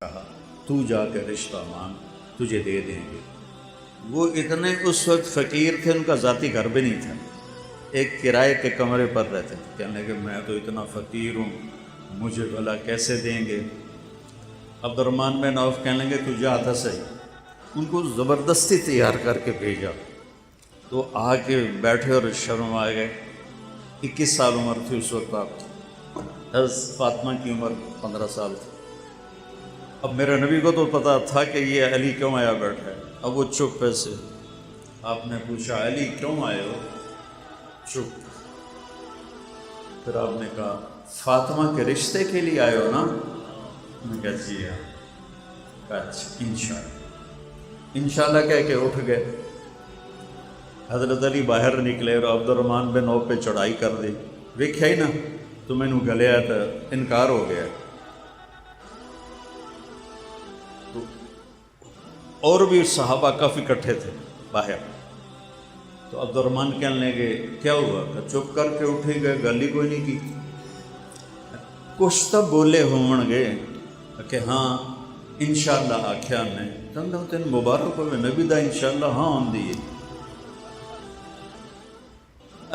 کہا تو جا کے رشتہ مانگ، تجھے دے دیں گے۔ وہ اتنے اس وقت فقیر تھے، ان کا ذاتی گھر بھی نہیں تھا، ایک کرائے کے کمرے پر رہتے تھے۔ کہنے لگے میں تو اتنا فقیر ہوں، مجھے بھلا کیسے دیں گے؟ عبد الرحمن بن عوف کہنے لگے تو جا تھا صحیح۔ ان کو زبردستی تیار کر کے بھیجا، تو آ کے بیٹھے اور شرم آ گئے۔ 21 سال عمر تھی اس وقت آپ کی، حضرت فاطمہ کی عمر 15 سال تھی۔ اب میرے نبی کو تو پتا تھا کہ یہ علی کیوں آیا بیٹھا ہے، اب وہ چپ سے۔ آپ نے پوچھا علی کیوں آئے ہو؟ چپ۔ پھر آپ نے کہا فاطمہ کے رشتے کے لیے آئے ہو نا؟ میں نے کہا جی ہاں۔ کہا اچھا انشاءاللہ، انشاءاللہ کہہ کے اٹھ گئے۔ حضرت علی باہر نکلے اور عبد الرحمن بن عوف پہ چڑھائی کر دی۔ ویکھیا ہی نا تو مینوں گلیا تو انکار ہو گیا۔ تو اور بھی صحابہ کافی اکٹھے تھے باہر، تو عبد الرحمن کہنے لگے کیا ہوا؟ کہ چپ کر کے اٹھے گئے، گل ہی کوئی نہیں کی۔ کچھ تو بولے ہون گے کہ ہاں انشاءاللہ آکھیا نے تین مبارک ہوئے نبی دا انشاءاللہ ہاں آندی ہے۔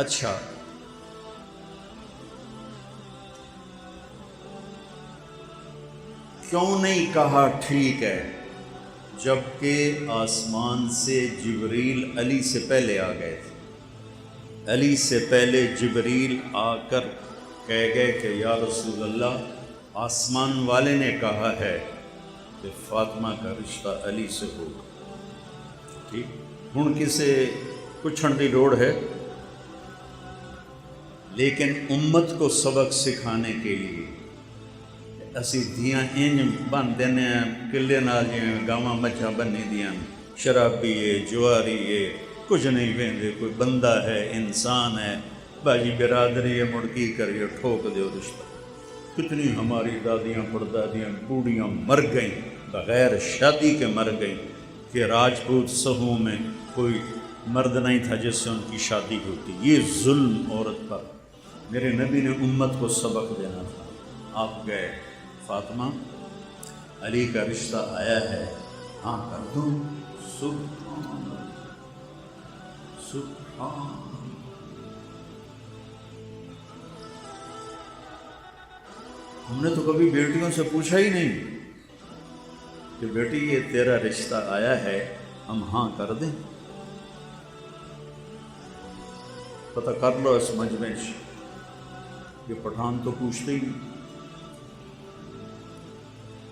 اچھا کیوں نہیں کہا ٹھیک ہے، جبکہ آسمان سے جبریل علی سے پہلے آ گئے تھے؟ علی سے پہلے جبریل آ کر کہہ گئے کہ یا رسول اللہ آسمان والے نے کہا ہے کہ فاطمہ کا رشتہ علی سے ہوگا۔ ٹھیک، ہن کسے پوچھن دی لوڑ ہے، لیکن امت کو سبق سکھانے کے لیے اسی دھیاں انج بن دینے کلے نال جویں گاواں مجھاں بنی دیاں، شرابی ہے جواری ہے کچھ نہیں ویندے، کوئی بندہ ہے انسان ہے، باجی برادری ہے، مڑ کی کریے ٹھوک دیو رشتہ۔ کتنی ہماری دادیاں پردادیاں بوڑھیاں مر گئیں بغیر شادی کے، مر گئیں کہ راجپوت سہوں میں کوئی مرد نہیں تھا جس سے ان کی شادی ہوتی۔ یہ ظلم عورت پر میرے نبی نے امت کو سبق دینا تھا۔ آپ گئے فاطمہ علی کا رشتہ آیا ہے، ہاں کر دوں؟ سبحان اللہ سبحان اللہ۔ ہم نے تو کبھی بیٹیوں سے پوچھا ہی نہیں کہ بیٹی یہ تیرا رشتہ آیا ہے، ہم ہاں کر دیں؟ پتہ کر لو اس مجمع سے، یہ پٹھان تو پوچھتے ہی نہیں،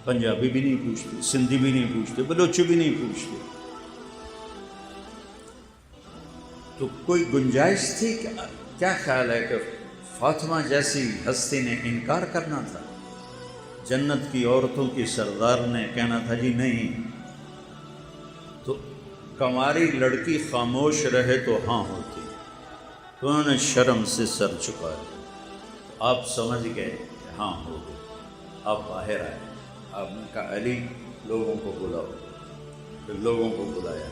پنجابی بھی نہیں پوچھتے، سندھی بھی نہیں پوچھتے، بلوچی بھی نہیں پوچھتے۔ تو کوئی گنجائش تھی؟ کیا خیال ہے کہ فاطمہ جیسی ہستی نے انکار کرنا تھا؟ جنت کی عورتوں کی سردار نے کہنا تھا جی نہیں؟ تو کنواری لڑکی خاموش رہے تو ہاں ہوتی، تو انہوں نے شرم سے سر چکایا۔ آپ سمجھ گئے کہ ہاں ہو گئے۔ آپ باہر آئے، آپ نے کہا علی لوگوں کو بلاؤ، پھر لوگوں کو بلایا،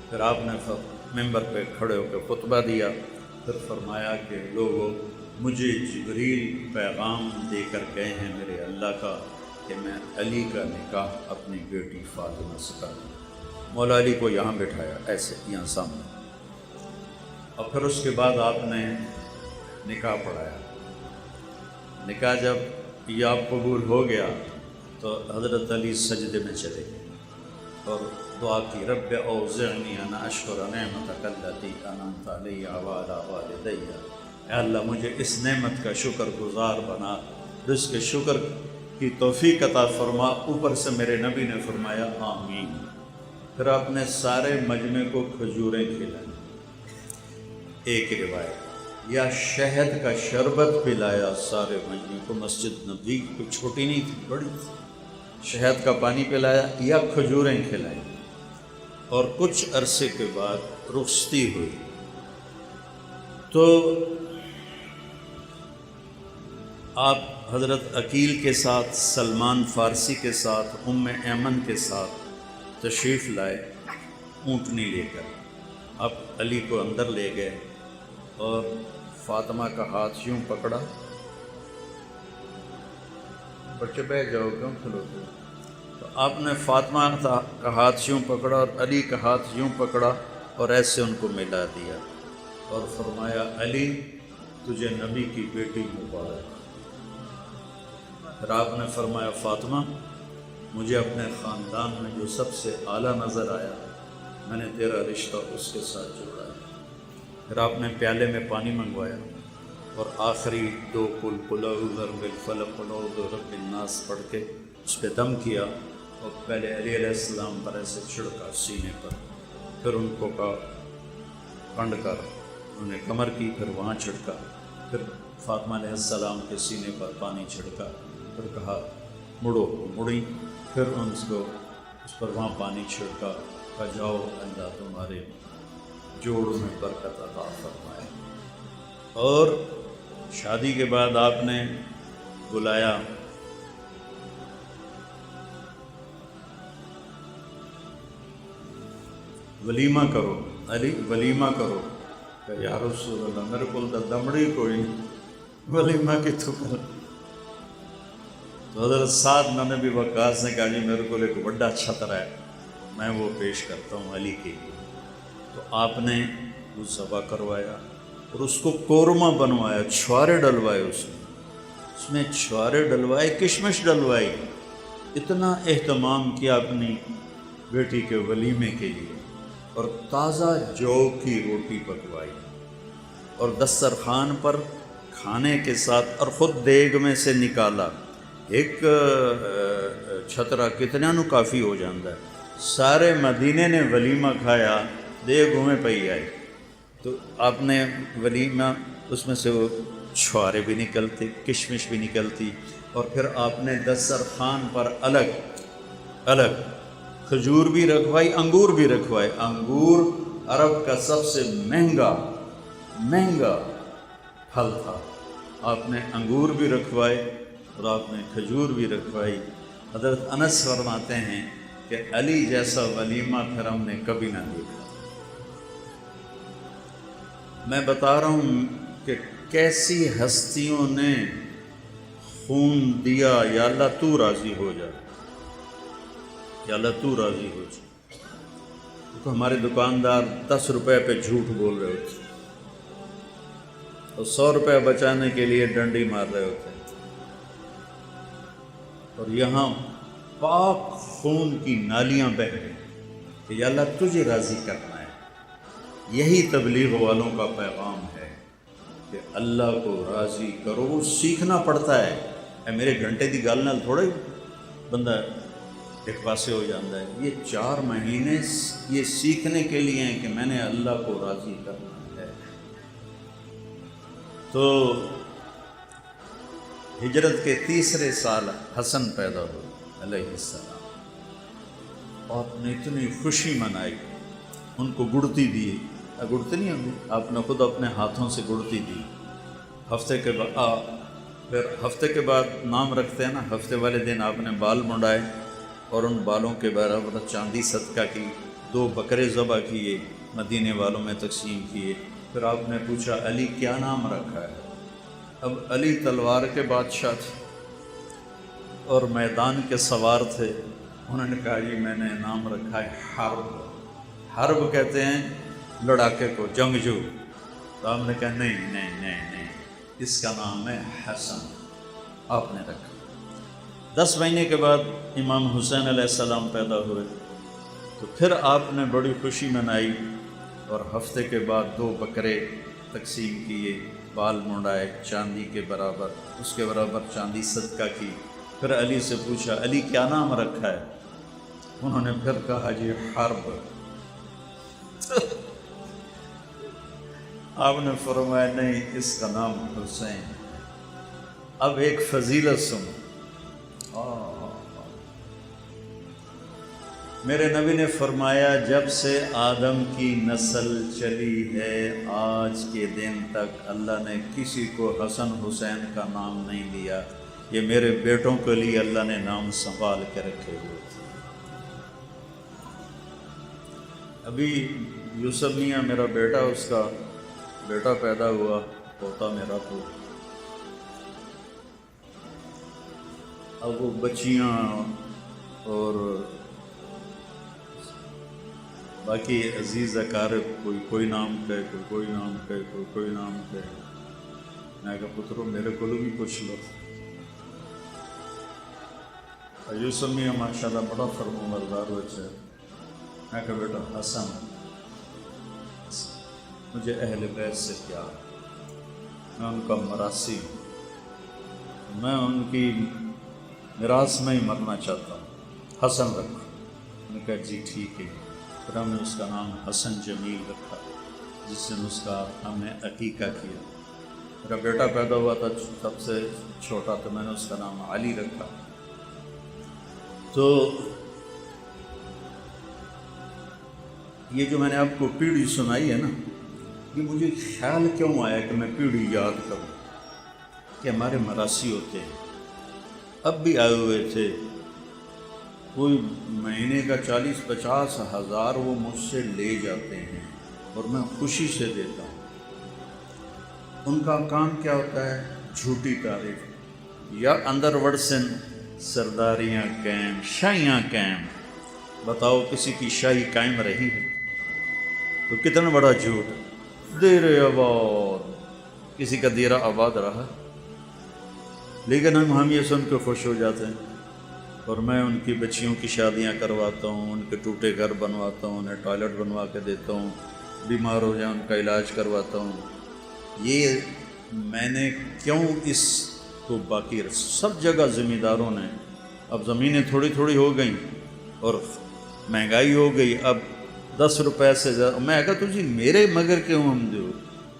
پھر آپ نے ممبر پہ کھڑے ہو کے خطبہ دیا، پھر فرمایا کہ لوگوں مجھے جبریل پیغام دے کر گئے ہیں میرے اللہ کا کہ میں علی کا نکاح اپنی بیٹی فاطمہ سے کر دوں۔ مولا علی کو یہاں بٹھایا ایسے یہاں سامنے، اور پھر اس کے بعد آپ نے نکاح پڑھایا۔ نکاح جب یہ آپ قبول ہو گیا تو حضرت علی سجدے میں چلے گئے اور دعا کی، رب اوزعنی ان اشکر نعمتک التی انعمت علی وعلی والدی، اے اللہ مجھے اس نعمت کا شکر گزار بنا، رزق کے شکر کی توفیق عطا فرما۔ اوپر سے میرے نبی نے فرمایا آمین۔ پھر آپ نے سارے مجمع کو کھجوریں کھلائیں، ایک روایت یا شہد کا شربت پلایا سارے مجمع کو، مسجد نبوی کوئی چھوٹی نہیں تھی، بڑی تھی، شہد کا پانی پلایا یا کھجوریں کھلائیں، اور کچھ عرصے کے بعد رخصتی ہوئی تو آپ حضرت عقیل کے ساتھ، سلمان فارسی کے ساتھ، ام ایمن کے ساتھ تشریف لائے اونٹنی لے کر۔ آپ علی کو اندر لے گئے اور فاطمہ کا ہاتھ یوں پکڑا، بچے بیٹھ جاؤ کیوں کھلوتے، تو آپ نے فاطمہ کا ہاتھ یوں پکڑا اور علی کا ہاتھ یوں پکڑا اور ایسے ان کو ملا دیا اور فرمایا علی تجھے نبی کی بیٹی مبارک۔ پھر آپ نے فرمایا فاطمہ مجھے اپنے خاندان میں جو سب سے اعلیٰ نظر آیا میں نے تیرا رشتہ اس کے ساتھ جوڑا ہے۔ پھر آپ نے پیالے میں پانی منگوایا اور آخری 2 قل اعوذ برب الفلق قل اعوذ برب الناس پڑھ کے اس پہ دم کیا اور پہلے علی علیہ السلام پر ایسے چھڑکا سینے پر، پھر ان کو کنڈ کر انہوں نے کمر کی، پھر وہاں چھڑکا، پھر فاطمہ علیہ السلام کے سینے پر پانی چھڑکا، پھر کہا مڑو، مڑی، پھر اس کو اس پر وہاں پانی چھڑکا، کہا جاؤ اللہ تمہارے جوڑ میں برکت عطا فرمائے۔ اور شادی کے بعد آپ نے بلایا ولیمہ کرو علی، ولیمہ کرو، کہ یا رسول اللہ میرے کو تو دمڑی کوئی نہیں، ولیمہ کی تو کر۔ تو حضرت سعد بن ابی وقاص نے کہا جی میرے کو ایک بڑا چھتر ہے میں وہ پیش کرتا ہوں علی کے لیے۔ تو آپ نے وہ ذبح کروایا اور اس کو قورمہ بنوایا، چھوارے ڈلوائے، اس میں چھوارے ڈلوائے، کشمش ڈلوائی، اتنا اہتمام کیا اپنی بیٹی کے ولیمے کے لیے، اور تازہ جو کی روٹی پکوائی اور دسترخوان پر کھانے کے ساتھ، اور خود دیگ میں سے نکالا۔ ایک چھترا کتنا نو کافی ہو جاندہ ہے، سارے مدینے نے ولیمہ کھایا، دیگ میں پئی آئی۔ تو آپ نے ولیمہ اس میں سے وہ چھوارے بھی نکلتے، کشمش بھی نکلتی، اور پھر آپ نے دسترخوان پر الگ الگ کھجور بھی رکھوائی، انگور بھی رکھوائے۔ انگور عرب کا سب سے مہنگا پھل تھا، آپ نے انگور بھی رکھوائے اور آپ نے کھجور بھی رکھوائی۔ حضرت انس فرماتے ہیں کہ علی جیسا ولیمہ پھر ہم نے کبھی نہ دیکھا۔ میں بتا رہا ہوں کہ کیسی ہستیوں نے خون دیا، یا اللہ تو راضی ہو جا، یا اللہ تو راضی ہو جا۔ تو ہمارے دکاندار 10 روپے پہ جھوٹ بول رہے ہوتے اور 100 روپے بچانے کے لیے ڈنڈی مار رہے ہوتے، اور یہاں پاک خون کی نالیاں بہہ رہی کہ یا اللہ تجھے راضی کرنا ہے۔ یہی تبلیغ والوں کا پیغام ہے کہ اللہ کو راضی کرو۔ وہ سیکھنا پڑتا ہے، اے میرے گھنٹے دی گل نال تھوڑا ہی بندہ ایک پاسے ہو جاتا ہے۔ یہ 4 مہینے یہ سیکھنے کے لیے ہیں کہ میں نے اللہ کو راضی کرنا ہے۔ تو ہجرت کے 3 سال حسن پیدا ہوئے علیہ السلام، آپ نے اتنی خوشی منائی، ان کو گڑتی دی، گڑتی نہیں ہوتی، آپ نے خود اپنے ہاتھوں سے گڑتی دی۔ پھر ہفتے کے بعد نام رکھتے ہیں نا، ہفتے والے دن آپ نے بال منڈائے اور ان بالوں کے برابر چاندی صدقہ کی، 2 بکرے ذبح کیے، مدینے والوں میں تقسیم کیے۔ پھر آپ نے پوچھا علی کیا نام رکھا ہے؟ اب علی تلوار کے بادشاہ تھے اور میدان کے سوار تھے، انہوں نے کہا جی میں نے نام رکھا ہے حرب۔ حرب کہتے ہیں لڑاکے کو، جنگجو۔ تو آپ نے کہا نہیں نہیں نہیں نہیں، اس کا نام ہے حسن، آپ نے رکھا۔ 10 مہینے کے بعد امام حسین علیہ السلام پیدا ہوئے، تو پھر آپ نے بڑی خوشی منائی اور ہفتے کے بعد 2 بکرے تقسیم کیے، بال منڈائے چاندی کے برابر، اس کے برابر چاندی صدقہ کی۔ پھر علی سے پوچھا علی کیا نام رکھا ہے؟ انہوں نے پھر کہا جی حرب۔ آپ نے فرمایا نہیں، اس کا نام حسین۔ اب ایک فضیلت سنو، میرے نبی نے فرمایا جب سے آدم کی نسل چلی ہے آج کے دن تک اللہ نے کسی کو حسن حسین کا نام نہیں دیا، یہ میرے بیٹوں کے لیے اللہ نے نام سنبھال کے رکھے ہوئے تھے۔ ابھی یوسف میاں میرا بیٹا، اس کا بیٹا پیدا ہوا، پوتا میرا، تو اب وہ بچیاں اور باقی عزیز اقارب کوئی نام کہے کوئی نام کہے کوئی نام کہے. میں کہا پترو میرے کو بھی پوچھ لو. یوسف میاں ماشاء اللہ بڑا فرما بردار بچہ ہے. میں کہا بیٹا حسن مجھے اہل بیت سے پیار، میں ان کا مراثی ہوں، میں ان کی میراث میں ہی مرنا چاہتا ہوں، حسن رکھو. میں نے کہا جی ٹھیک ہے. پھر ہم نے اس کا نام حسن جمیل رکھا، جس سے اس کا ہم نے عقیقہ کیا. میرا بیٹا پیدا ہوا تھا سب سے چھوٹا، تو میں نے اس کا نام علی رکھا. تو یہ جو میں نے آپ کو پیڑھی سنائی ہے نا، یہ مجھے خیال کیوں آیا کہ میں پیڑھی یاد کروں کہ ہمارے مراثی ہوتے ہیں. اب بھی آئے ہوئے تھے، کوئی مہینے کا 40-50 ہزار وہ مجھ سے لے جاتے ہیں اور میں خوشی سے دیتا ہوں. ان کا کام کیا ہوتا ہے؟ جھوٹی تعریف یا اندر وڑسن سرداریاں قائم، شاہیاں قائم. بتاؤ کسی کی شاہی قائم رہی ہے تو کتنا بڑا جھوٹ. دیر آباد کسی کا دیرہ آباد رہا، لیکن ہم یہ سن کے خوش ہو جاتے ہیں. اور میں ان کی بچیوں کی شادیاں کرواتا ہوں، ان کے ٹوٹے گھر بنواتا ہوں، انہیں ٹوائلٹ بنوا کے دیتا ہوں، بیمار ہو جائیں ان کا علاج کرواتا ہوں. یہ میں نے کیوں اس کو باقی سب جگہ زمینداروں نے، اب زمینیں تھوڑی تھوڑی ہو گئیں اور مہنگائی ہو گئی. اب 10 روپے سے زیادہ میں کہا تجھی میرے مگر کیوں ہم دیو؟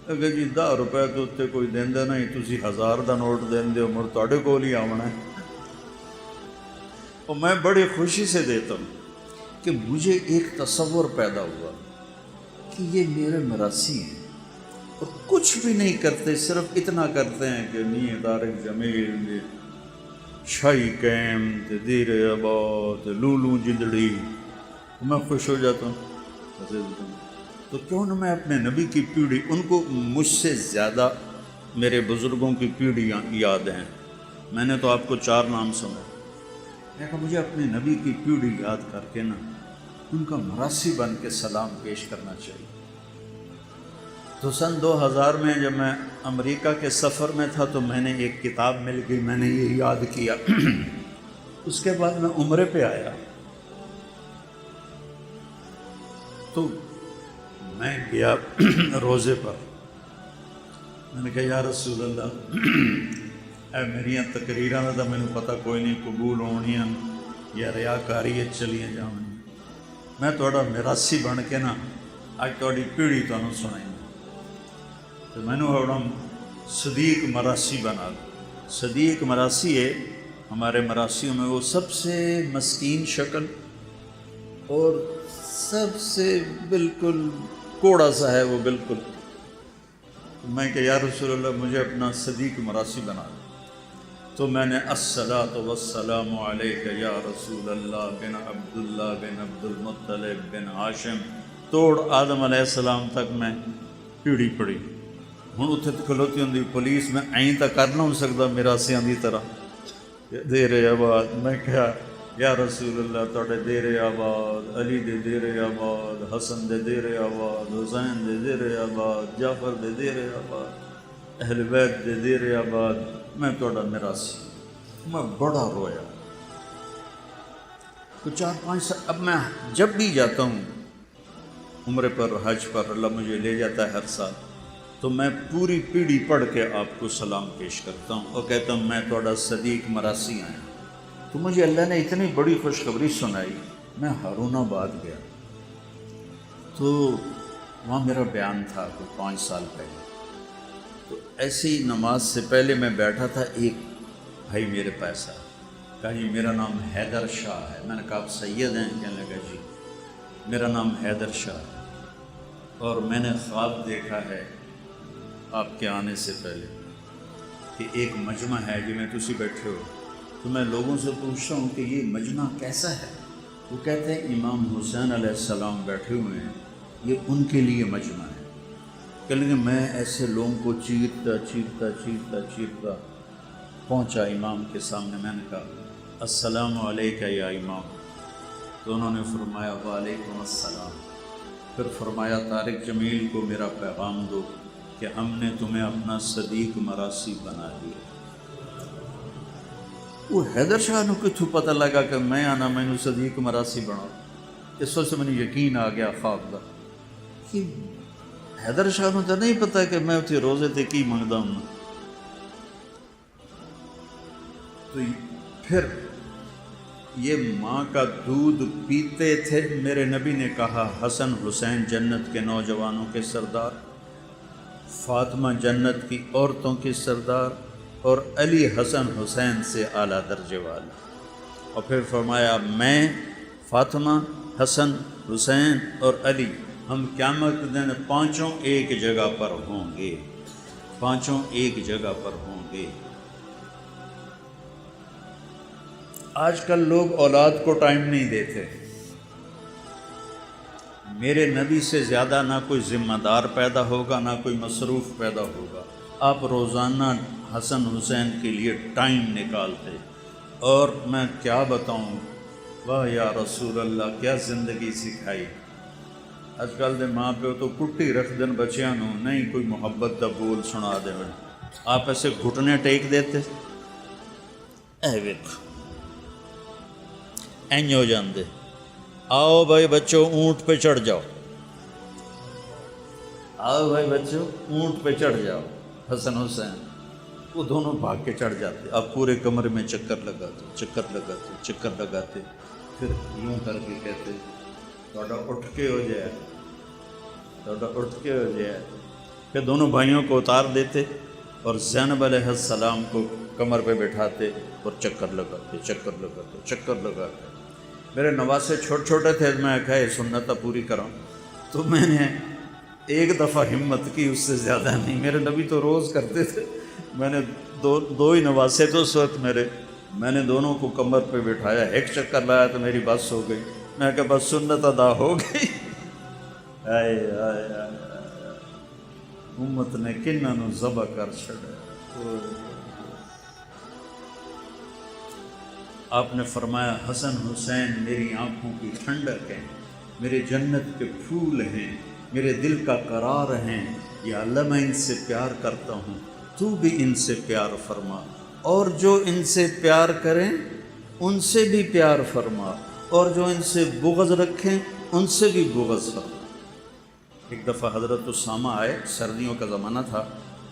اگر جی 10 روپے تو اتنے کوئی دیندے نہیں، تجھی 1000 دا نوٹ دیندے ہو، مڑ تواڈے کول ہی آونا ہے. اور میں بڑی خوشی سے دیتا ہوں کہ مجھے ایک تصور پیدا ہوا کہ یہ میرے مراثی ہیں اور کچھ بھی نہیں کرتے، صرف اتنا کرتے ہیں کہ میاں طارق جمیل شاہی قائم دیر آباد لولو جندڑی. میں خوش ہو جاتا ہوں. تو کیوں نہ میں اپنے نبی کی پیڑھی، ان کو مجھ سے زیادہ میرے بزرگوں کی پیڑھیاں یاد ہیں. میں نے تو آپ کو 4 نام سنا. میں کہا مجھے اپنے نبی کی پیڑھی یاد کر کے نا ان کا مراثی بن کے سلام پیش کرنا چاہیے. تو سن 2000 میں جب میں امریکہ کے سفر میں تھا تو میں نے ایک کتاب مل گئی، میں نے یہ یاد کیا. اس کے بعد میں عمرے پہ آیا تو میں گیا روزے پر. میں نے کہا یا رسول اللہ اے میریاں تقریراں دا مینوں پتہ کوئی نہیں قبول ہونیاں یا ریاکاری چلیاں جاؤں، میں تہاڈا میراثی بن کے نا اج تہاڈی پیڑھی تانوں سنائی. تو میں نے صدیق مراثی بنا. صدیق مراثی ہے ہمارے مراثیوں میں وہ سب سے مسکین شکل اور سب سے بالکل کوڑا سا ہے وہ بالکل. میں کہ یا رسول اللہ مجھے اپنا صدیق مراثی بنا. تو میں نے الصلاۃ والسلام علیک یا رسول اللہ بن عبداللہ بن عبد المطلب بن ہاشم توڑ آدم علیہ السلام تک میں پیڑھی پڑھی. ہوں اتنے کھلوتی ہوں پولیس میں این تو کر نہ ہو سکتا میراسیاں دی طرح دیر آباد. میں کہا یا رسول اللہ تواڈے دیر آباد، علی دے دیر آباد، حسن دے دیر آباد، حسین دے دیر آباد، جعفر دے دیر آباد، اہل بیت دے دیر آباد، میں تواڈا میراثی. میں بڑا رویا. تو 4-5 سال اب میں جب بھی جاتا ہوں عمرے پر حج پر، اللہ مجھے لے جاتا ہے ہر سال، تو میں پوری پیڑھی پڑھ کے آپ کو سلام پیش کرتا ہوں اور کہتا ہوں میں تواڈا صدیق مراثی آیا. تو مجھے اللہ نے اتنی بڑی خوشخبری سنائی. میں ہارون آباد گیا تو وہاں میرا بیان تھا کوئی 5 سال پہلے. تو ایسی نماز سے پہلے میں بیٹھا تھا، ایک بھائی میرے پاس آیا، کہا جی میرا نام حیدر شاہ ہے. میں نے کہا آپ سید ہیں؟ کہنے لگا جی میرا نام حیدر شاہ ہے اور میں نے خواب دیکھا ہے آپ کے آنے سے پہلے کہ ایک مجمع ہے جی میں تسی بیٹھے ہو. تو میں لوگوں سے پوچھتا ہوں کہ یہ مجمع کیسا ہے؟ وہ کہتے ہیں امام حسین علیہ السلام بیٹھے ہوئے ہیں، یہ ان کے لیے مجمع ہے. کہ میں ایسے لوگوں کو چیرتا پہنچا امام کے سامنے. میں نے کہا السلام علیکہ یا امام، تو انہوں نے فرمایا وعلیکم السلام۔ پھر فرمایا طارق جمیل کو میرا پیغام دو کہ ہم نے تمہیں اپنا صدیق مراسی بنا لیا۔ وہ حیدر شاہ نو کتھوں پتہ لگا کہ میں آنا مینو صدیق مراسی بنا، اس وقت مجھے یقین آ گیا خواب دا کہ حیدر شاہ نو تو نہیں پتہ کہ میں اتنے روزے تے کی منگدا ہوں۔ تو پھر یہ ماں کا دودھ پیتے تھے، میرے نبی نے کہا حسن حسین جنت کے نوجوانوں کے سردار، فاطمہ جنت کی عورتوں کی سردار، اور علی حسن حسین سے اعلیٰ درجے والا۔ اور پھر فرمایا میں، فاطمہ، حسن، حسین اور علی، ہم قیامت دن پانچوں ایک جگہ پر ہوں گے، پانچوں ایک جگہ پر ہوں گے۔ آج کل لوگ اولاد کو ٹائم نہیں دیتے۔ میرے نبی سے زیادہ نہ کوئی ذمہ دار پیدا ہوگا، نہ کوئی مصروف پیدا ہوگا۔ آپ روزانہ حسن حسین کے لیے ٹائم نکالتے، اور میں کیا بتاؤں، واہ یا رسول اللہ، کیا زندگی سکھائی۔ اج کل دے ماں پیو تو کٹی رکھ دن بچیاں نو، نہیں کوئی محبت دا بول سنا دے۔ آپ ایسے گھٹنے ٹیک دیتے، اے ویکھو این ہو جاندے، آؤ بھائی بچوں اونٹ پہ چڑھ جاؤ، آؤ بھائی بچوں اونٹ پہ چڑھ جاؤ۔ حسن حسین وہ دونوں بھاگ کے چڑھ جاتے، اب پورے کمرے میں چکر لگاتے، چکر لگاتے، چکر لگاتے، پھر یوں کر کے کہتے تھوڑا اٹھ کے ہو جائے، تھوڑا اٹھ کے ہو جائے۔ پھر دونوں بھائیوں کو اتار دیتے اور زینب علیہ السلام کو کمر پہ بٹھاتے اور چکر لگاتے، چکر لگاتے، چکر لگاتے۔ میرے نواسے چھوٹے چھوٹے تھے، میں کہا یہ سنت پوری کراؤں، تو میں نے ایک دفعہ ہمت کی، اس سے زیادہ نہیں۔ میرے نبی تو روز کرتے تھے، میں نے دو ہی نواسے تو اس وقت میرے، میں نے دونوں کو کمر پہ بٹھایا، ایک چکر لایا تو میری بس ہو گئی۔ میں کہا بس سنت ادا ہو گئی۔ آئے آئے آئے، امت نے کنہ نو ذبح کر چھڑا۔ آپ نے فرمایا حسن حسین میری آنکھوں کی ٹھنڈک ہیں، میرے جنت کے پھول ہیں، میرے دل کا قرار ہیں، یا اللہ میں ان سے پیار کرتا ہوں، تو بھی ان سے پیار فرما، اور جو ان سے پیار کریں ان سے بھی پیار فرما، اور جو ان سے بغض رکھیں ان سے بھی بغض فرما۔ ایک دفعہ حضرت اسامہ آئے، سردیوں کا زمانہ تھا،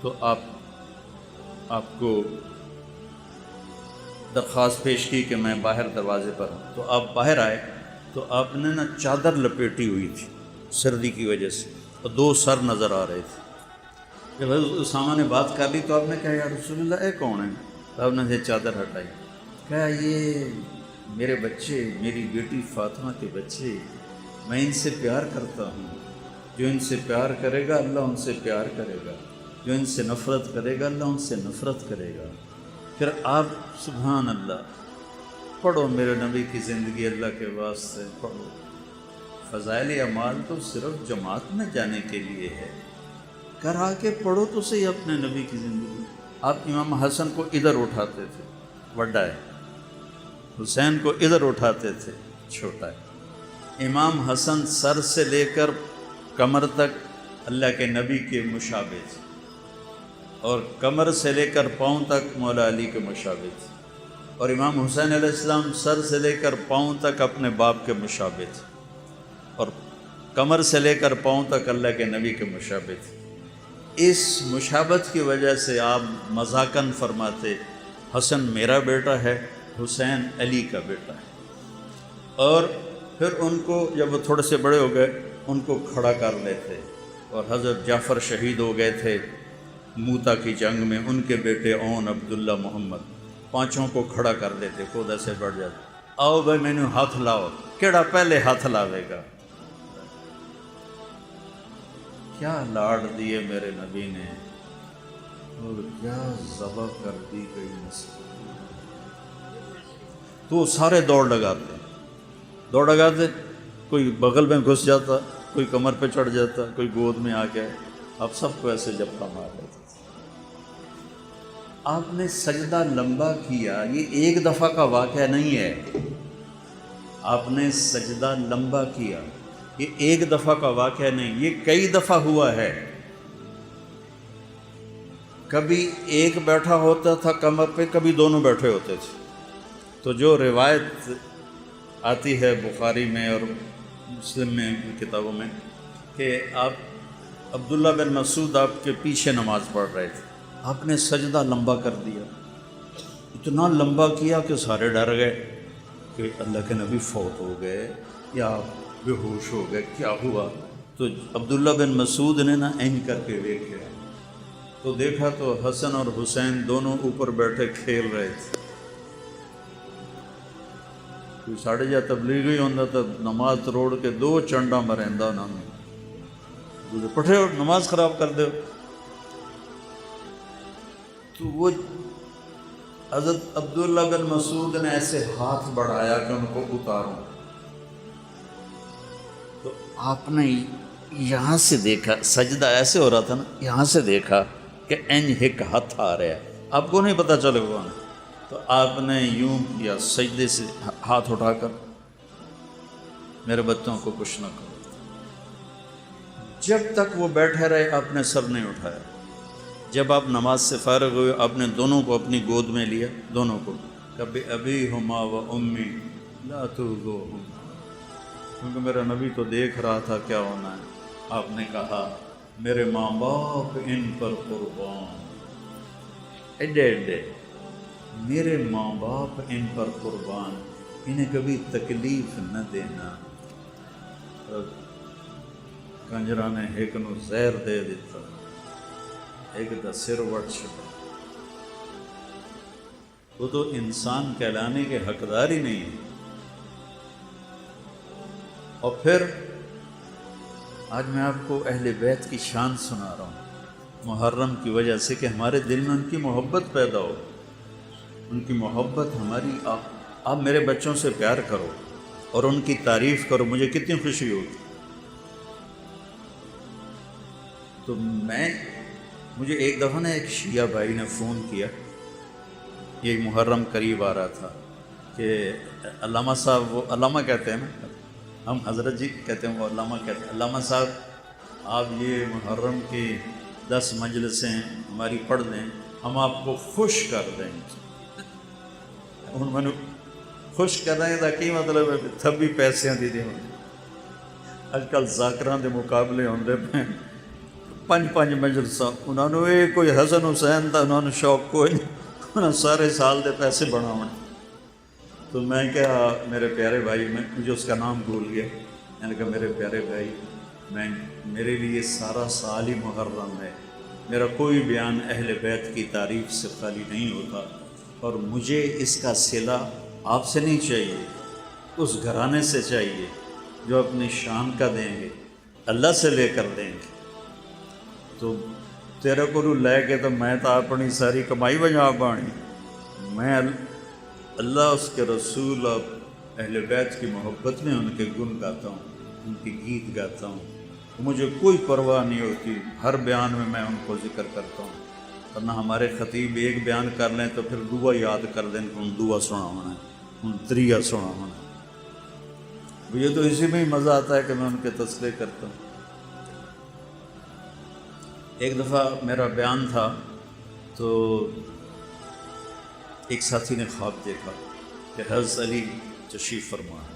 تو آپ کو درخواست پیش کی کہ میں باہر دروازے پر ہوں، تو آپ باہر آئے تو آپ نے نا چادر لپیٹی ہوئی تھی سردی کی وجہ سے، اور دو سر نظر آ رہے تھے۔ جب حضرت اسامہ نے بات کر لی تو آپ نے کہا یا رسول اللہ اے کون ہے؟ تو آپ نے یہ چادر ہٹائی، کہا یہ میرے بچے، میری بیٹی فاطمہ کے بچے، میں ان سے پیار کرتا ہوں، جو ان سے پیار کرے گا اللہ ان سے پیار کرے گا، جو ان سے نفرت کرے گا اللہ ان سے نفرت کرے گا۔ پھر آپ سبحان اللہ پڑھو میرے نبی کی زندگی، اللہ کے واسطے پڑھو۔ فضائل اعمال تو صرف جماعت میں جانے کے لیے ہے، کرا کے پڑھو تو صحیح اپنے نبی کی زندگی۔ آپ امام حسن کو ادھر اٹھاتے تھے، بڑا ہے، حسین کو ادھر اٹھاتے تھے، چھوٹا ہے۔ امام حسن سر سے لے کر کمر تک اللہ کے نبی کے مشابہ تھے، اور کمر سے لے کر پاؤں تک مولا علی کے مشابہ تھے، اور امام حسین علیہ السلام سر سے لے کر پاؤں تک اپنے باپ کے مشابہ تھے، اور کمر سے لے کر پاؤں تک اللہ کے نبی کے مشابہ تھے۔ اس مشابہت کی وجہ سے آپ مذاقاً فرماتے حسن میرا بیٹا ہے، حسین علی کا بیٹا ہے۔ اور پھر ان کو جب وہ تھوڑے سے بڑے ہو گئے ان کو کھڑا کر لیتے، اور حضرت جعفر شہید ہو گئے تھے موتا کی جنگ میں، ان کے بیٹے اون عبداللہ محمد، پانچوں کو کھڑا کر دیتے، خود ایسے بڑھ جاتے، آؤ بھائی میں نے ہاتھ لاؤ، کیڑا پہلے ہاتھ لاوے گا۔ کیا لاڈ دیے میرے نبی نے، اور کیا ذبح کر دی گئی نسل۔ تو سارے دوڑ لگاتے، کوئی بغل میں گھس جاتا، کوئی کمر پہ چڑھ جاتا، کوئی گود میں آ گیا، اب سب کو ایسے جپا مار لیتے تھے۔ آپ نے سجدہ لمبا کیا، یہ ایک دفعہ کا واقعہ نہیں ہے. آپ نے سجدہ لمبا کیا، یہ ایک دفعہ کا واقعہ نہیں، یہ کئی دفعہ ہوا ہے. کبھی ایک بیٹھا ہوتا تھا کمر پہ، کبھی دونوں بیٹھے ہوتے تھے. تو جو روایت آتی ہے بخاری میں اور مسلم میں کتابوں میں کہ آپ عبداللہ بن مسعود آپ کے پیچھے نماز پڑھ رہے تھے، آپ نے سجدہ لمبا کر دیا، اتنا لمبا کیا کہ سارے ڈر گئے کہ اللہ کے نبی فوت ہو گئے یا بے ہوش ہو گئے، کیا ہوا. تو عبداللہ بن مسعود نے نا این کر کے دیکھا، تو دیکھا تو حسن اور حسین دونوں اوپر بیٹھے کھیل رہے تھے. کوئی ساڑھے جا تبلیغی ہوتا تو نماز توڑ کے دو چنڈا مریندا انہوں نے پٹھے اور نماز خراب کر دو. تو وہ حضرت عبداللہ بن مسعود نے ایسے ہاتھ بڑھایا کہ ان کو اتاروں. تو آپ نے یہاں سے دیکھا، سجدہ ایسے ہو رہا تھا نا، یہاں سے دیکھا کہ اینج ایک ہاتھ آ رہا ہے، آپ کو نہیں پتہ چلے گا. تو آپ نے یوں کیا سجدے سے ہاتھ اٹھا کر، میرے بچوں کو کچھ نہ کرو. جب تک وہ بیٹھے رہے آپ نے سر نہیں اٹھایا. جب آپ نماز سے فارغ ہوئے آپ نے دونوں کو اپنی گود میں لیا، دونوں کو، کبھی ابی ہما و امی لا ترضوہما، کیونکہ میرا نبی تو دیکھ رہا تھا کیا ہونا ہے. آپ نے کہا میرے ماں باپ ان پر قربان، ایڈے ایڈے میرے ماں باپ ان پر قربان، انہیں کبھی تکلیف نہ دینا. کنجرا نے ایک نو زہر دے دیتا، ایک دا سر وٹ چھڑا. وہ تو انسان کہلانے کے حقدار ہی نہیں ہے. اور پھر آج میں آپ کو اہل بیت کی شان سنا رہا ہوں، محرم کی وجہ سے کہ ہمارے دل میں ان کی محبت پیدا ہو، ان کی محبت ہماری. آپ میرے بچوں سے پیار کرو اور ان کی تعریف کرو، مجھے کتنی خوشی ہوگی. تو مجھے ایک دفعہ نا ایک شیعہ بھائی نے فون کیا، یہ محرم قریب آ رہا تھا، کہ علامہ صاحب، وہ علامہ کہتے ہیں نا، ہم حضرت جی کہتے ہیں، وہ علامہ کہتے ہیں، علامہ صاحب آپ یہ محرم کی 10 مجلسیں ہماری پڑھ دیں، ہم آپ کو خوش کر دیں گے. ہوں میں خوش کرنے کا کی مطلب ہے تھبی پیسے دی دیں. اج کل ذاکراں دے مقابلے ہوندے پے 5 مجلساں، انہوں نے یہ کوئی حسن حسین دا انہوں نے شوق کوئی نہیں، انہوں نے سارے سال دے پیسے بناونے. تو میں کہا میرے پیارے بھائی، میں مجھے اس کا نام بھول گیا، میں نے کہا میرے پیارے بھائی، میرے لیے سارا سال ہی محرم ہے، میرا کوئی بیان اہل بیت کی تعریف سے خالی نہیں ہوتا، اور مجھے اس کا صلہ آپ سے نہیں چاہیے، اس گھرانے سے چاہیے جو اپنی شان کا دیں گے، اللہ سے لے کر دیں گے. تو تیرے کو لے کے تو میں تو اپنی ساری کمائی بجا پانی، میں اللہ، اس کے رسول اور اہل بیت کی محبت میں ان کے گن گاتا ہوں، ان کی گیت گاتا ہوں. مجھے کوئی پرواہ نہیں ہوتی، ہر بیان میں ان کو ذکر کرتا ہوں. ورنہ ہمارے خطیب ایک بیان کر لیں تو پھر دعا یاد کر دیں کہ ان دعا سنا ہونا ہے، ان دریا سنا ہونا ہے. مجھے تو اسی میں ہی مزہ آتا ہے کہ میں ان کے تذکرے کرتا ہوں. ایک دفعہ میرا بیان تھا تو ایک ساتھی نے خواب دیکھا کہ حضرت علی تشریف فرما ہے.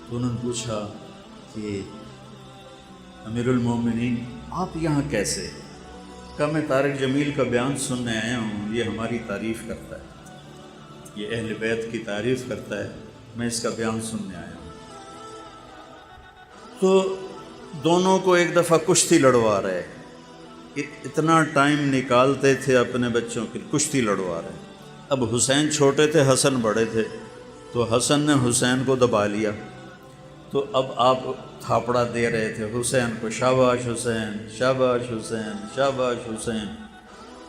تو انہوں نے پوچھا کہ امیر المومنین آپ یہاں کیسے؟ کہا میں طارق جمیل کا بیان سننے آیا ہوں، یہ ہماری تعریف کرتا ہے، یہ اہل بیت کی تعریف کرتا ہے، میں اس کا بیان سننے آیا ہوں. تو دونوں کو ایک دفعہ کشتی لڑوا رہے، اتنا ٹائم نکالتے تھے اپنے بچوں کی، کشتی لڑوا رہے. اب حسین چھوٹے تھے، حسن بڑے تھے، تو حسن نے حسین کو دبا لیا. تو اب آپ تھاپڑا دے رہے تھے حسین کو، شاباش حسین، شاباش حسین، شاباش حسین.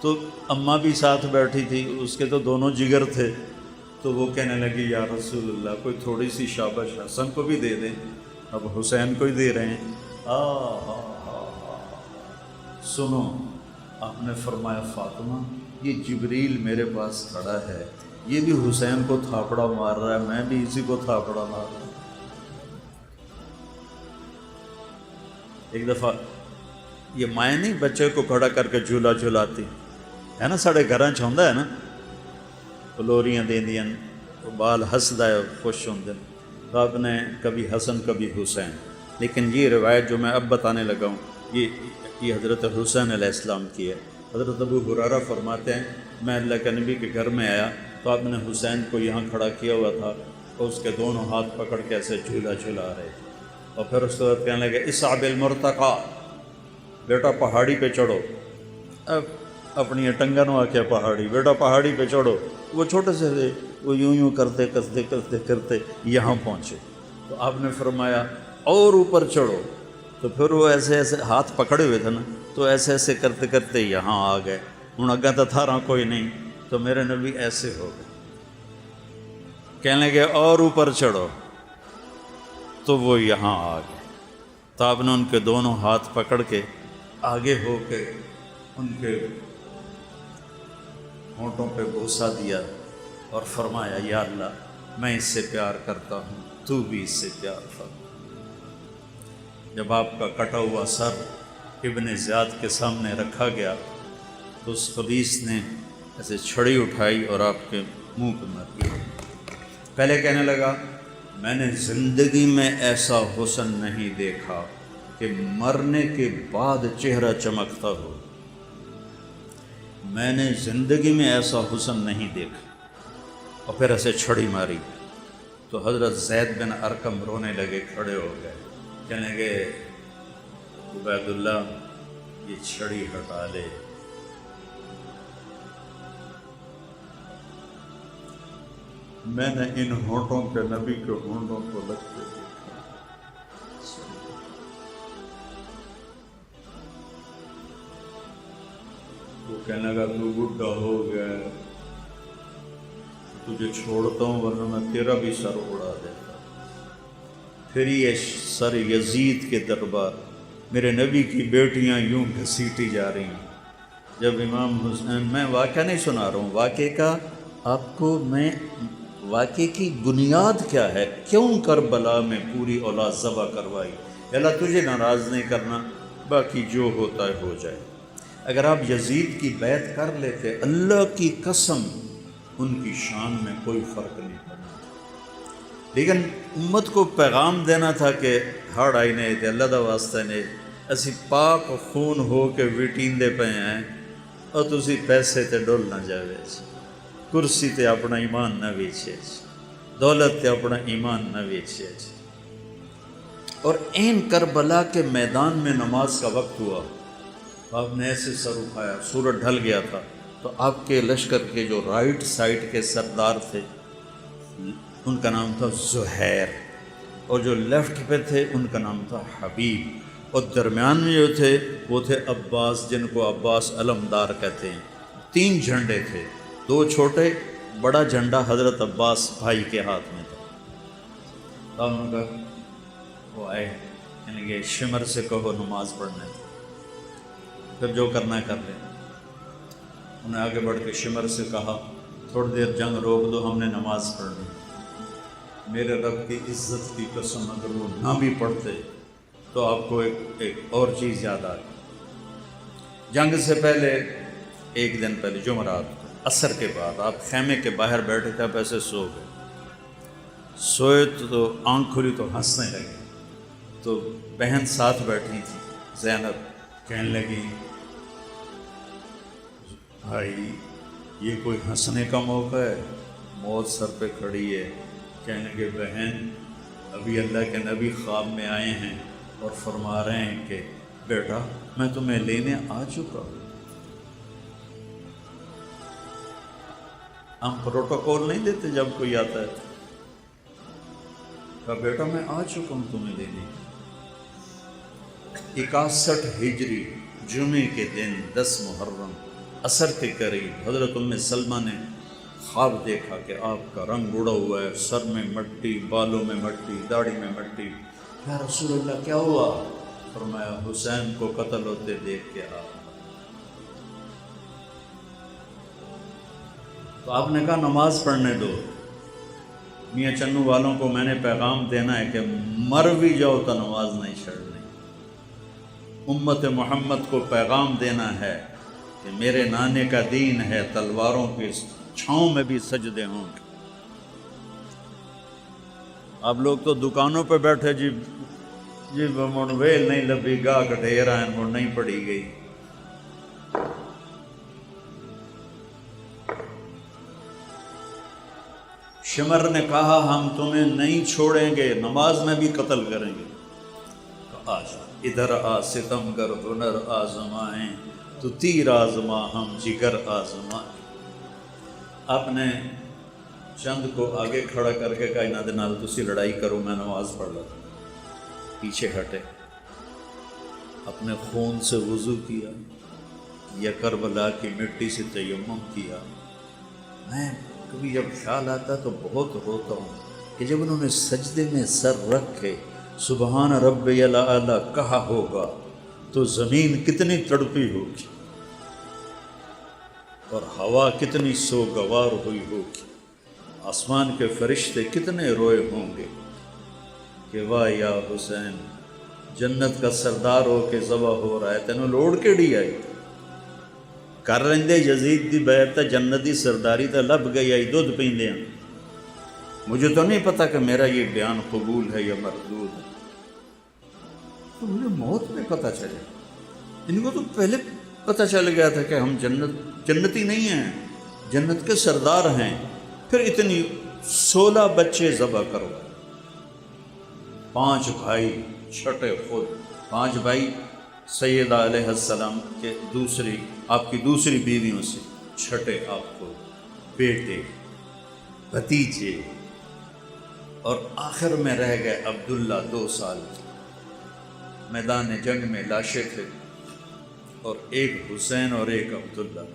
تو اماں بھی ساتھ بیٹھی تھی، اس کے تو دونوں جگر تھے. تو وہ کہنے لگی یا رسول اللہ کوئی تھوڑی سی شاباش حسن کو بھی دے دیں. اب حسین کو ہی دے رہے ہیں. سنو، آپ نے فرمایا فاطمہ یہ جبریل میرے پاس کھڑا ہے، یہ بھی حسین کو تھاپڑا مار رہا ہے، میں بھی اسی کو تھاپڑا مار رہا ہوں۔ ایک دفعہ یہ مائیں نہیں بچے کو کھڑا کر کے جھولا جھلاتی ہے نا، ساڑے گھراں چ ہوندا ہے نا، لوریاں دیندیاں، بال ہسدا ہے، خوش ہوندے، تو آپ نے کبھی حسن کبھی حسین، لیکن یہ روایت جو میں اب بتانے لگا ہوں یہ حضرت حسین علیہ السلام کی ہے۔ حضرت ابو ہریرہ فرماتے ہیں میں اللہ کے نبی کے گھر میں آیا تو آپ نے حسین کو یہاں کھڑا کیا ہوا تھا اور اس کے دونوں ہاتھ پکڑ کے ایسے جھولا جھلا رہے تھے، اور پھر اس کے بعد کہنے لگے اصعب المرتقی، بیٹا پہاڑی پہ چڑھو۔ اب اپنی ٹنگنوں آ کے پہاڑی، بیٹا پہاڑی پہ چڑھو، وہ چھوٹے سے تھے، وہ یوں کرتے کرتے کرتے کرتے یہاں پہنچے، تو آپ نے فرمایا اور اوپر چڑھو، تو پھر وہ ایسے ایسے ہاتھ پکڑے ہوئے تھے نا، تو ایسے ایسے کرتے کرتے یہاں آ گئے، ہوں اگاں تو تھا رہا کوئی نہیں، تو میرے نبی ایسے ہو گئے، کہنے لگے اور اوپر چڑھو، تو وہ یہاں آ گئے، تو آپ نے ان کے دونوں ہاتھ پکڑ کے آگے ہو کے ان کے ہونٹوں پہ بوسہ دیا اور فرمایا یا اللہ میں اس سے پیار کرتا ہوں، تو بھی اس سے پیار فرما۔ جب آپ کا کٹا ہوا سر ابن زیاد کے سامنے رکھا گیا تو اس خبیث نے ایسے چھڑی اٹھائی اور آپ کے منہ پہ مار دی۔ پہلے کہنے لگا میں نے زندگی میں ایسا حسن نہیں دیکھا کہ مرنے کے بعد چہرہ چمکتا ہو، میں نے زندگی میں ایسا حسن نہیں دیکھا، اور پھر ایسے چھڑی ماری تو حضرت زید بن ارقم رونے لگے، کھڑے ہو گئے، کہنے لگے عبید اللہ یہ چھڑی ہٹا لے، میں نے ان ہونٹوں کے نبی کے ہونٹوں کو لگتے دیکھا۔ وہ کہنے لگا تو بڈھا ہو گیا، تجھے چھوڑتا ہوں ورنہ میں تیرا بھی سر اڑا دیتا۔ پھر یہ سر یزید کے دربار، میرے نبی کی بیٹیاں یوں گھسیٹی جا رہی ہیں۔ جب امام حسین، میں واقعہ نہیں سنا رہا ہوں، واقعے کا آپ کو میں واقعے کی بنیاد کیا ہے، کیوں کربلا میں پوری اولاد ذبح کروائی، اللہ تجھے ناراض نہیں کرنا، باقی جو ہوتا ہے ہو جائے۔ اگر آپ یزید کی بیعت کر لیتے، اللہ کی قسم ان کی شان میں کوئی فرق نہیں پڑنا، لیکن امت کو پیغام دینا تھا کہ ہڑ آئی نہیں تھے، اللہ دا واسطہ نہیں، اسی پاک خون ہو کے ویٹیندے پہ ہیں، اور تسی پیسے تے ڈول نہ جاوے، کرسی تے اپنا ایمان نہ ویچے، دولت تے اپنا ایمان نہ ویچے۔ اور این کربلا کے میدان میں نماز کا وقت ہوا، آپ نے ایسے سر اٹھایا، سورج ڈھل گیا تھا، تو آپ کے لشکر کے جو رائٹ سائڈ کے سردار تھے ان کا نام تھا زہیر، اور جو لیفٹ پہ تھے ان کا نام تھا حبیب، اور درمیان میں جو تھے وہ تھے عباس، جن کو عباس علمدار کہتے ہیں۔ 3 جھنڈے تھے، 2 چھوٹے، بڑا جھنڈا حضرت عباس بھائی کے ہاتھ میں تھا۔ تو انہوں نے کہا وہ آئے، یعنی کہ شمر سے کہو نماز پڑھنے، پھر جو کرنا ہے کر لیں۔ انہوں نے آگے بڑھ کے شمر سے کہا تھوڑی دیر جنگ روک دو، ہم نے نماز پڑھنی۔ میرے رب کی عزت کی قسم اگر وہ نہ بھی پڑھتے تو آپ کو ایک اور چیز یاد آ گئی۔ جنگ سے پہلے 1 دن پہلے جمعرات عصر کے بعد آپ خیمے کے باہر بیٹھے تھے، آپ ایسے سو گئے، سوئے تو آنکھ کھلی تو ہنسنے لگے، تو بہن ساتھ بیٹھی تھی زینب، کہنے لگی بھائی یہ کوئی ہنسنے کا موقع ہے، موت سر پہ کھڑی ہے۔ کہنے لگے بہن ابھی اللہ کے نبی خواب میں آئے ہیں اور فرما رہے ہیں کہ بیٹا میں تمہیں لینے آ چکا ہوں۔ ہم پروٹوکول نہیں دیتے جب کوئی آتا ہے، کہا بیٹا میں آ چکا ہوں تمہیں لینے۔ 61 ہجری جمعے کے دن 10 محرم عصر کے قریب حضرت ام سلمہ نے خواب دیکھا کہ آپ کا رنگ اڑا ہوا ہے، سر میں مٹی، بالوں میں مٹی، داڑھی میں مٹی۔ یا رسول اللہ کیا ہوا؟ فرمایا حسین کو قتل ہوتے دیکھ کے آپ۔ تو آپ نے کہا نماز پڑھنے دو. میاں چنو والوں کو میں نے پیغام دینا ہے کہ مر بھی جاؤ تو نماز نہیں چھوڑنی. امت محمد کو پیغام دینا ہے کہ میرے نانے کا دین ہے، تلواروں کی چھاؤں میں بھی سجدے ہوں گے. آپ لوگ تو دکانوں پہ بیٹھے جی مڑ ویل نہیں لبھی گاہ کٹھیر آئیں مڑ نہیں پڑی گئی. شمر نے کہا ہم تمہیں نہیں چھوڑیں گے، نماز میں بھی قتل کریں گے. تو آج ادھر آ ستم گر ہنر آزمائیں، تو تیر آزما ہم جگر آزمائیں. آپ نے چند کو آگے کھڑا کر کے کہا انہاں دے نال تسی لڑائی کرو، میں نماز پڑھ رہا. پیچھے ہٹے، اپنے خون سے وضو کیا یا کربلا کی مٹی سے تیمم کیا. میں کبھی جب خیال آتا تو بہت روتا ہوں کہ جب انہوں نے سجدے میں سر رکھ کے سبحان ربی الاعلی کہا ہوگا تو زمین کتنی تڑپی ہوگی اور ہوا کتنی سوگوار ہوئی ہوگی، آسمان کے فرشتے کتنے روئے ہوں گے کہ واہ یا حسین، جنت کا سردار ہو کے ذبح ہو رہا ہے، تینوں لوڑ کیڑی آئی کر رہندے یزید دی بیعت تے جنتی سرداری تے لب گئی آئی دودھ پیندے ہیں. مجھے تو نہیں پتا کہ میرا یہ بیان قبول ہے یا مردود ہے. تو مجھے موت میں پتہ چلے. ان کو تو پہلے پتہ چل گیا تھا کہ ہم جنتی نہیں ہیں، جنت کے سردار ہیں. پھر اتنی 16 بچے ذبح کرو، 5 بھائی چھٹے خود، 5 بھائی سیدہ علیہ السلام کے آپ کی دوسری بیویوں سے، چھٹے آپ کو بیٹے بھتیجے، اور آخر میں رہ گئے عبداللہ 2 سال. میدان جنگ میں لاشیں تھے، اور ایک حسین اور ایک عبداللہ.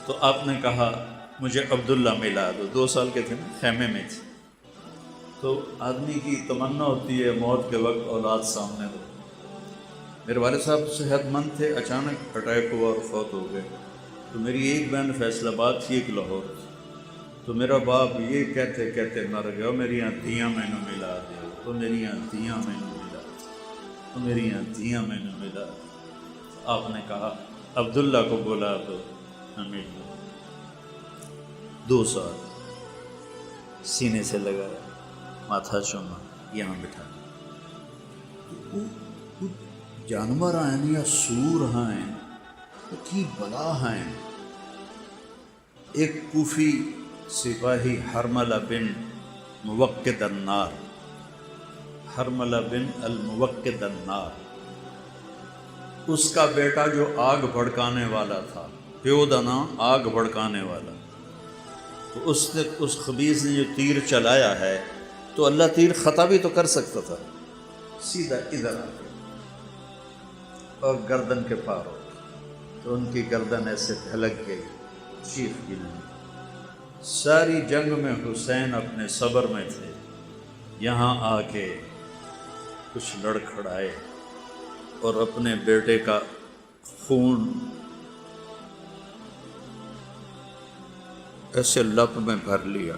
تو آپ نے کہا مجھے عبداللہ ملا دو. 2 سال کے تھے نا، خیمے میں تھے. تو آدمی کی تمنا ہوتی ہے موت کے وقت اولاد سامنے ہو. میرے والد صاحب صحت مند تھے، اچانک اٹیک ہوا اور فوت ہو گئے. تو میری ایک بہن فیصل آباد تھی، ایک لاہور تھی. تو میرا باپ یہ کہتے کہتے مر گیا، میری دھیاں مینو ملا دے، تو میری دھیاں مینو ملا دے، تو میری دھیاں مینو ملا دے. آپ نے کہا عبداللہ کو بولا تو ہمیں 2 سال سینے سے لگایا، ماتھا چوما، یہاں بٹھا. جانور ہیں یا سور ہیں کی بلا ہیں. ایک کوفی سپاہی حرملہ بن موقد النار، حرملہ بن الموقد النار، اس کا بیٹا جو آگ بھڑکانے والا تھا، پیو دا نام آگ بھڑکانے والا. تو اس خبیث نے جو تیر چلایا ہے تو اللہ تیر خطا بھی تو کر سکتا تھا، سیدھا ادھر آ گیا اور گردن کے پار ہو گئی. تو ان کی گردن ایسے ڈھلک گئی، چیخ بھی نہیں. ساری جنگ میں حسین اپنے صبر میں تھے. یہاں آ کے کچھ لڑکھڑائے اور اپنے بیٹے کا خون ایسے لپ میں بھر لیا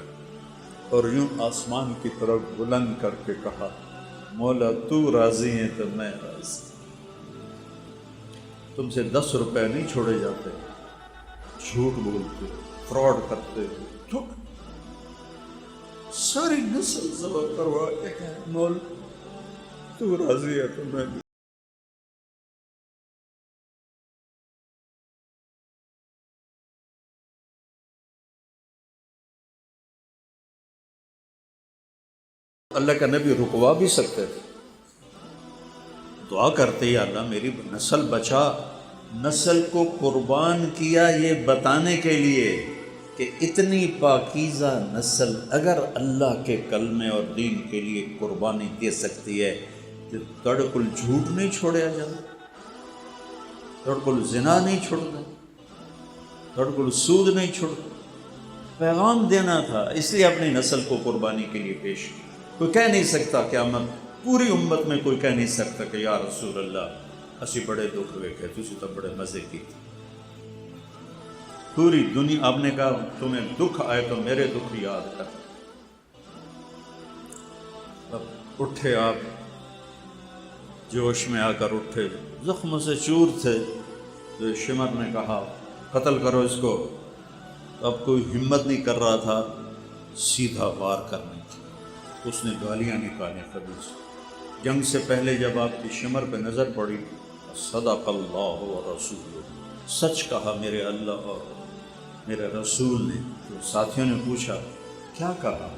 اور یوں آسمان کی طرف بلند کر کے کہا مولا تو راضی ہے تو میں راضی. تم سے 10 روپے نہیں چھوڑے جاتے، جھوٹ بولتے، فراڈ کرتے ہو. ساری نسل ذبح کروا کے کہ مولا تو راضی ہے تو میں. اللہ کا نبی رکوا بھی سکتے تھے، دعا کرتے یا اللہ میری نسل بچا. نسل کو قربان کیا یہ بتانے کے لیے کہ اتنی پاکیزہ نسل اگر اللہ کے کلمے اور دین کے لیے قربانی دے سکتی ہے تو تڑکل جھوٹ نہیں چھوڑیا جاتا، تڑکل زنا نہیں چھوڑتا، تڑکل سود نہیں چھوڑتا. پیغام دینا تھا، اس لیے اپنی نسل کو قربانی کے لیے پیش کیا. کوئی کہہ نہیں سکتا قیامت پوری امت میں کوئی کہہ نہیں سکتا کہ یا رسول اللہ اسی بڑے دکھ ویکھے، تسی تو بڑے مزے کی. پوری دنیا، آپ نے کہا تمہیں دکھ آئے تو میرے دکھ یاد کر. اب اٹھے آپ، جوش میں آ کر اٹھے، زخم سے چور تھے. تو شمر نے کہا قتل کرو اس کو. اب کوئی ہمت نہیں کر رہا تھا سیدھا وار کرنے کی. اس نے گالیاں نکالی خبیث. جنگ سے پہلے جب آپ کی شمر پہ نظر پڑی، صدق اللہ و رسول، سچ کہا میرے اللہ اور میرے رسول نے. تو ساتھیوں نے پوچھا کیا کہا؟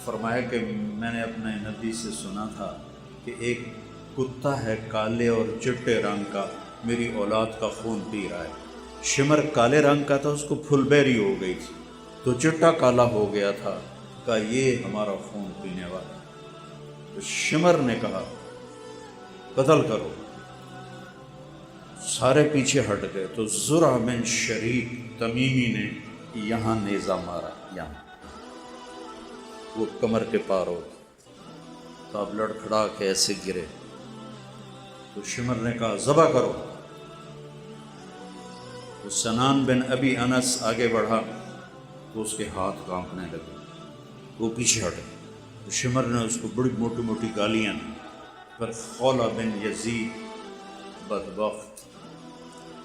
فرمایا کہ میں نے اپنے نبی سے سنا تھا کہ ایک کتا ہے کالے اور چٹے رنگ کا، میری اولاد کا خون پی رہا ہے. شمر کالے رنگ کا تھا، اس کو پھل بیری ہو گئی تھی، تو چٹا کالا ہو گیا تھا. کہا یہ ہمارا خون پینے والا. تو شمر نے کہا قتل کرو. سارے پیچھے ہٹ گئے. تو زرع بن شریک تمیمی نے یہاں نیزہ مارا، یہاں وہ کمر کے پار ہو. تو اب لڑکھڑا کے ایسے گرے. تو شمر نے کہا ذبح کرو. تو سنان بن ابی انس آگے بڑھا تو اس کے ہاتھ کانپنے لگے، وہ پیچھے ہٹے. تو شمر نے اس کو بڑی موٹی موٹی گالیاں دی. پر خولہ بن یزید بدبخت،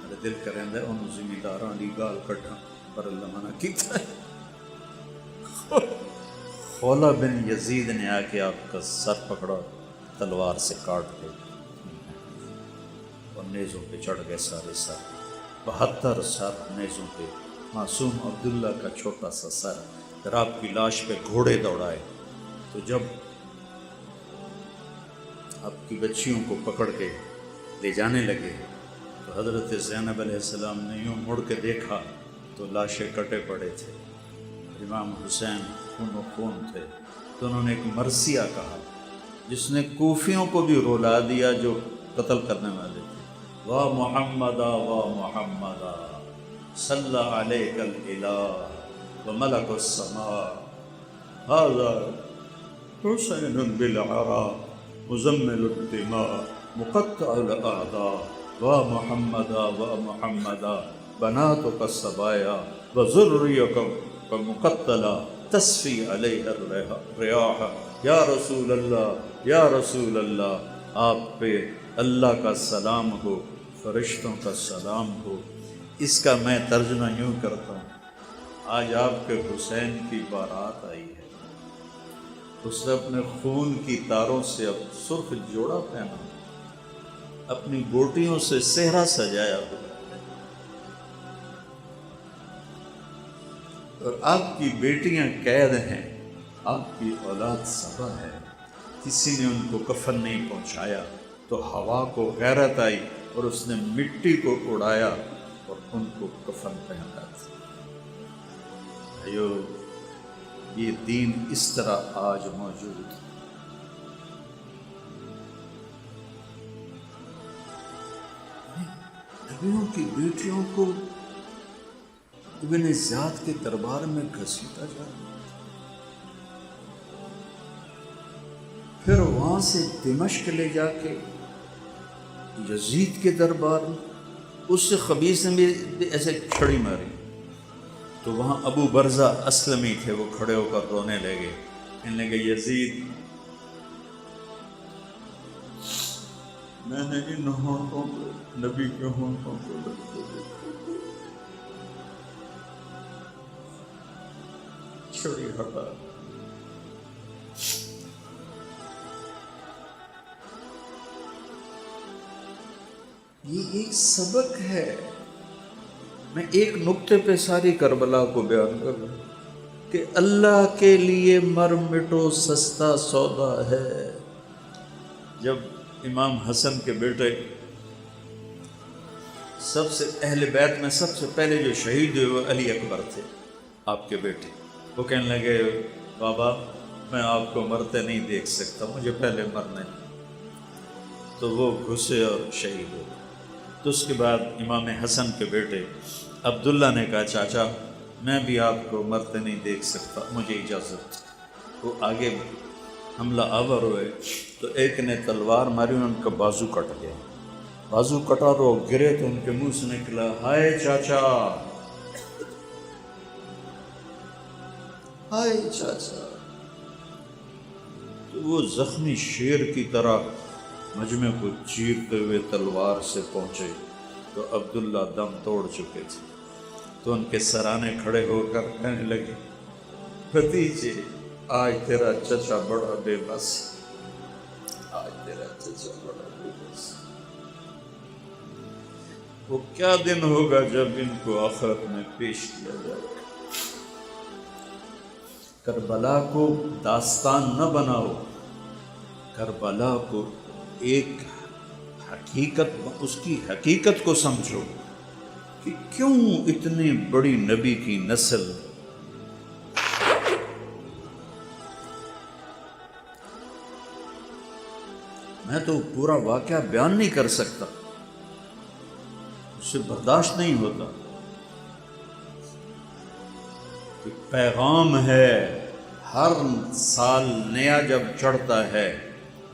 میرے دل کریں دے انہوں زمینداراں دی گال کٹھا پر اللہ منع کیتا ہے. خولہ بن یزید نے آ کے آپ کا سر پکڑا، تلوار سے کاٹ کے اور نیزوں پہ چڑھ گئے سارے سر. 72 سر نیزوں پہ. معصوم عبداللہ کا چھوٹا سا سر. پھر آپ کی لاش پہ گھوڑے دوڑائے. تو جب آپ کی بچیوں کو پکڑ کے لے جانے لگے تو حضرت زینب علیہ السلام نے یوں مڑ کے دیکھا تو لاشیں کٹے پڑے تھے. امام حسین خون و خون تھے. تو انہوں نے ایک مرثیہ کہا جس نے کوفیوں کو بھی رولا دیا جو قتل کرنے والے تھے. وا محمدا وا محمدا صلی علیک الالہ و ملک السماء ھذا حسین بالعراء مزمل الدماء مقطع الاعداء وا محمدا وا محمدا بناتک الصبایا و ذریک مقتلا تصفی علیہ الریاح. یا رسول اللہ یا رسول اللہ، آپ پہ اللہ کا سلام ہو، فرشتوں کا سلام ہو. اس کا میں ترجمہ یوں کرتا ہوں، آج آپ کے حسین کی بارات آئی ہے. اس نے اپنے خون کی تاروں سے اب سرخ جوڑا پہنا، اپنی بوٹیوں سے صحرا سجایا ہوا، اور آپ کی بیٹیاں قید ہیں، آپ کی اولاد صبا ہے. کسی نے ان کو کفن نہیں پہنچایا. تو ہوا کو غیرت آئی اور اس نے مٹی کو اڑایا اور ان کو کفن پہنایا. بھائیو، یہ دین اس طرح آج موجود ہے. نبیوں کی بیٹیوں کو ابن زیاد کے دربار میں گھسیٹا جا رہا، پھر وہاں سے دمشق لے جا کے یزید کے دربار میں اس سے خبیث نے بھی ایسے چھڑی ماری. تو وہاں ابو برزہ اسلمی تھے، وہ کھڑے ہو کر رونے لگے. کہنے لگے یزید، میں نے ان ہونٹوں کو نبی کے ہونٹوں کو لگتے دیکھا، چھڑی ہٹا. یہ ایک سبق ہے. میں ایک نقطے پہ ساری کربلا کو بیان کر رہا ہوں کہ اللہ کے لیے مر مٹو سستا سودا ہے. جب امام حسن کے بیٹے، سب سے اہل بیت میں سب سے پہلے جو شہید ہوئے وہ علی اکبر تھے، آپ کے بیٹے. وہ کہنے لگے بابا میں آپ کو مرتے نہیں دیکھ سکتا، مجھے پہلے مرنا ہے. تو وہ گھسے اور شہید ہو. تو اس کے بعد امام حسن کے بیٹے عبداللہ نے کہا چاچا میں بھی آپ کو مرتے نہیں دیکھ سکتا، مجھے اجازت. وہ آگے حملہ آور ہوئے تو ایک نے تلوار ماری، ان کا بازو کٹ گیا. بازو کٹا تو گرے تو ان کے منہ سے نکلا ہائے چاچا. ہائے چاچا. تو وہ زخمی شیر کی طرح مجمع کو چیرتے ہوئے تلوار سے پہنچے تو عبداللہ دم توڑ چکے تھے. تو ان کے سرانے کھڑے ہو کر کہنے لگے بھتیجے آج تیرا چچا بڑا بے بس، آج تیرا چچا بڑا بے بس. وہ کیا دن ہوگا جب ان کو آخرت میں پیش کیا جائے گا. کربلا کو داستان نہ بناؤ، کربلا کو ایک حقیقت، اس کی حقیقت کو سمجھو کہ کیوں اتنی بڑی نبی کی نسل میں تو پورا واقعہ بیان نہیں کر سکتا، اس سے برداشت نہیں ہوتا کہ پیغام ہے ہر سال نیا جب چڑھتا ہے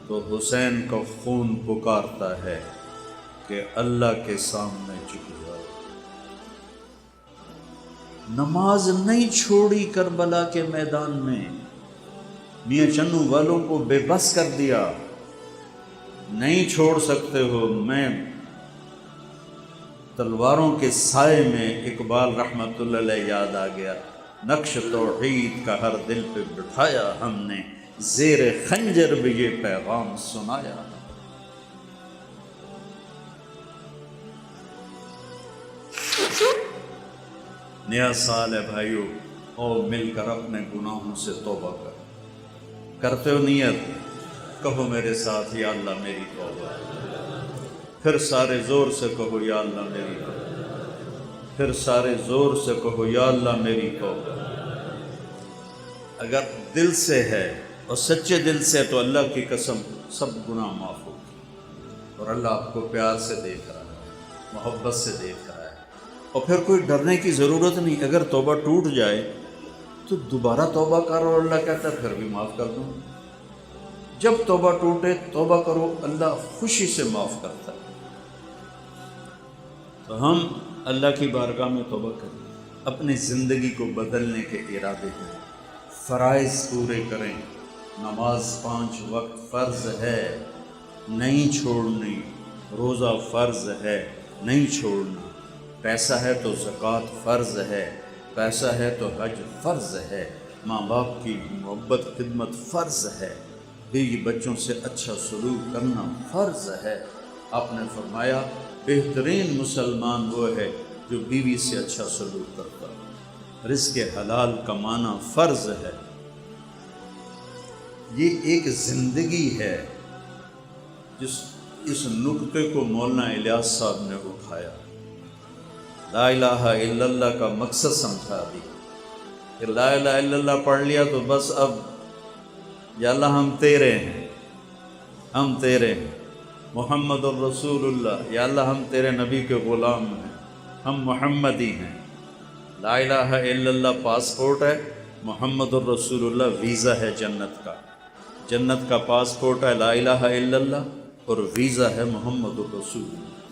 تو حسین کا خون پکارتا ہے کہ اللہ کے سامنے جھک جاؤ. نماز نہیں چھوڑی کربلا کے میدان میں، میاں چنو والوں کو بے بس کر دیا. نہیں چھوڑ سکتے ہو. میں تلواروں کے سائے میں اقبال رحمۃ اللہ علیہ یاد آ گیا. نقش توحید کا ہر دل پہ بٹھایا ہم نے، زیر خنجر بھی یہ پیغام سنایا. نیا سال ہے بھائیو، اور مل کر اپنے گناہوں سے توبہ کرتے ہو نیت؟ کہو میرے ساتھ یا اللہ میری توبہ. پھر سارے زور سے کہو یا اللہ میری توبہ. پھر سارے زور سے کہو یا اللہ میری توبہ. اگر دل سے ہے اور سچے دل سے تو اللہ کی قسم سب گناہ معاف ہوگی. اور اللہ آپ کو پیار سے دیکھ رہا ہے، محبت سے دیکھ رہا ہے. اور پھر کوئی ڈرنے کی ضرورت نہیں. اگر توبہ ٹوٹ جائے تو دوبارہ توبہ کرو، اللہ کہتا ہے پھر بھی معاف کر دوں. جب توبہ ٹوٹے توبہ کرو، اللہ خوشی سے معاف کرتا ہے. تو ہم اللہ کی بارگاہ میں توبہ کریں، اپنی زندگی کو بدلنے کے ارادے ہیں. فرائض پورے کریں. نماز 5 وقت فرض ہے، نہیں چھوڑنی. روزہ فرض ہے، نہیں چھوڑنا. پیسہ ہے تو زکوٰۃ فرض ہے، پیسہ ہے تو حج فرض ہے. ماں باپ کی محبت خدمت فرض ہے. بیوی بچوں سے اچھا سلوک کرنا فرض ہے. آپ نے فرمایا بہترین مسلمان وہ ہے جو بیوی سے اچھا سلوک کرتا. رزق حلال کمانا فرض ہے. یہ ایک زندگی ہے اس نقطے کو مولانا الیاس صاحب نے اٹھایا. لا الہ الا اللہ کا مقصد سمجھا دی کہ لا الہ الا اللہ پڑھ لیا تو بس اب یا اللہ ہم تیرے ہیں، ہم تیرے ہیں. محمد الرسول اللہ، یا اللہ ہم تیرے نبی کے غلام ہیں، ہم محمدی ہیں. لا الہ الا اللہ پاسپورٹ ہے، محمد الرسول اللہ ویزا ہے جنت کا. جنت کا پاسپورٹ ہے لا الہ الا اللہ اور ویزا ہے محمد الرسول اللہ.